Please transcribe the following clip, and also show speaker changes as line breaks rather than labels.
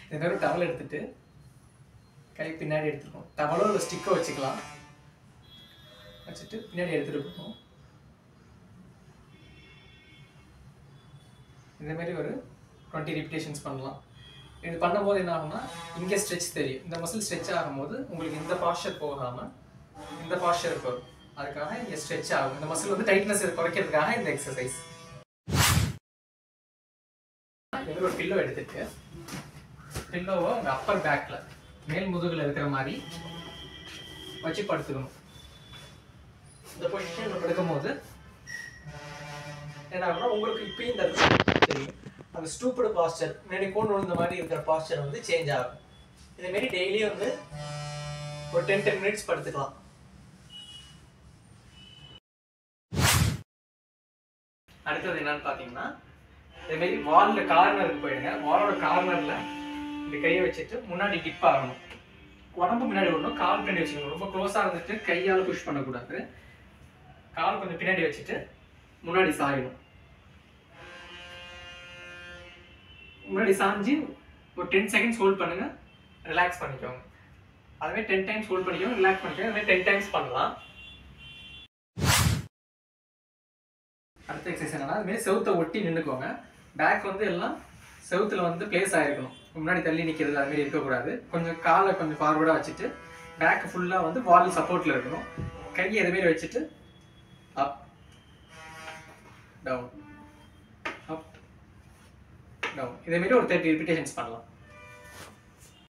இந்த மாதிரி டவல் எடுத்துட்டு கை பின்னாடி எடுத்துக்கணும். டவலோ ஒரு ஸ்டிக்கை வச்சுக்கலாம். வச்சுட்டு பின்னாடி எடுத்துகிட்டு போகணும். இந்த மாதிரி ஒரு 20 ரிப்பிட்டேஷன்ஸ் பண்ணலாம். இது பண்ணும்போது என்ன ஆகும்னா இங்கே ஸ்ட்ரெச் தெரியும். இந்த மசில் ஸ்ட்ரெச் ஆகும்போது உங்களுக்கு இந்த பாஸ்டர் போகாமல் இந்த பாஸ்டருக்கு வரும். அதுக்காக இங்கே ஸ்ட்ரெச் ஆகும். இந்த மசில் வந்து டைட்னஸ் குறைக்கிறதுக்காக இந்த எக்ஸசைஸ். ஒரு பில்லோ எடுத்துட்டு பில்லோவை உங்கள் அப்பர் பேக்கில் மேல் முதுகில் இருக்கிற மாதிரி வச்சு படுத்துக்கணும். இந்த பொசிஷனில் படுக்கும்போது என்ன ஆகும்னா உங்களுக்கு இப்பயும் இந்த தெரியும் அந்த ஸ்டூப்பிடு பாஸ்டர் முன்னாடி கோன் விழுந்த மாதிரி இருக்கிற பாஸ்டர் வந்து சேஞ்ச் ஆகும். இதேமாரி டெய்லியும் வந்து ஒரு 10 மினிட்ஸ் படுத்துக்கலாம். அடுத்தது என்னன்னு பார்த்தீங்கன்னா இதேமாரி வாலில் கார்னருக்கு போயிடுங்க. வாலோட கார்னரில் இந்த கையை வச்சுட்டு முன்னாடி டிப் ஆகணும். உடம்பு முன்னாடி விடணும், கால் பின்னாடி வச்சுக்கணும். ரொம்ப க்ளோஸாக இருந்துட்டு கையால் புஷ் பண்ணக்கூடாது. கால் கொஞ்சம் பின்னாடி வச்சுட்டு முன்னாடி சாயணும். முன்னாடி சாஞ்சி ஒரு 10 செகண்ட்ஸ் ஹோல்ட் பண்ணுங்க, ரிலாக்ஸ் பண்ணிக்கோங்க. அதுவே 10 டைம்ஸ் ஹோல்ட் பண்ணிக்கோங்க, ரிலாக்ஸ் பண்ணிக்கோங்க. அதுவே 10 டைம்ஸ் பண்ணலாம். அடுத்த எக்ஸசைஸ் என்னன்னா அதுமாரி செவுத்தை ஒட்டி நின்றுக்கோங்க. பேக் வந்து எல்லாம் செவுத்துல வந்து பிளேஸ் ஆகிருக்கணும். முன்னாடி தள்ளி நிற்கிறது அதுமாரி இருக்கக்கூடாது. கொஞ்சம் காலை கொஞ்சம் ஃபார்வர்டாக வச்சுட்டு பேக் ஃபுல்லாக வந்து வால் சப்போர்ட்டில் இருக்கணும். கையை எதுமாரி வச்சுட்டு அப் டவுன் அப் டவுன் இதேமாரி ஒரு 30 ரிப்பிட்டேஷன்ஸ் பண்ணலாம்.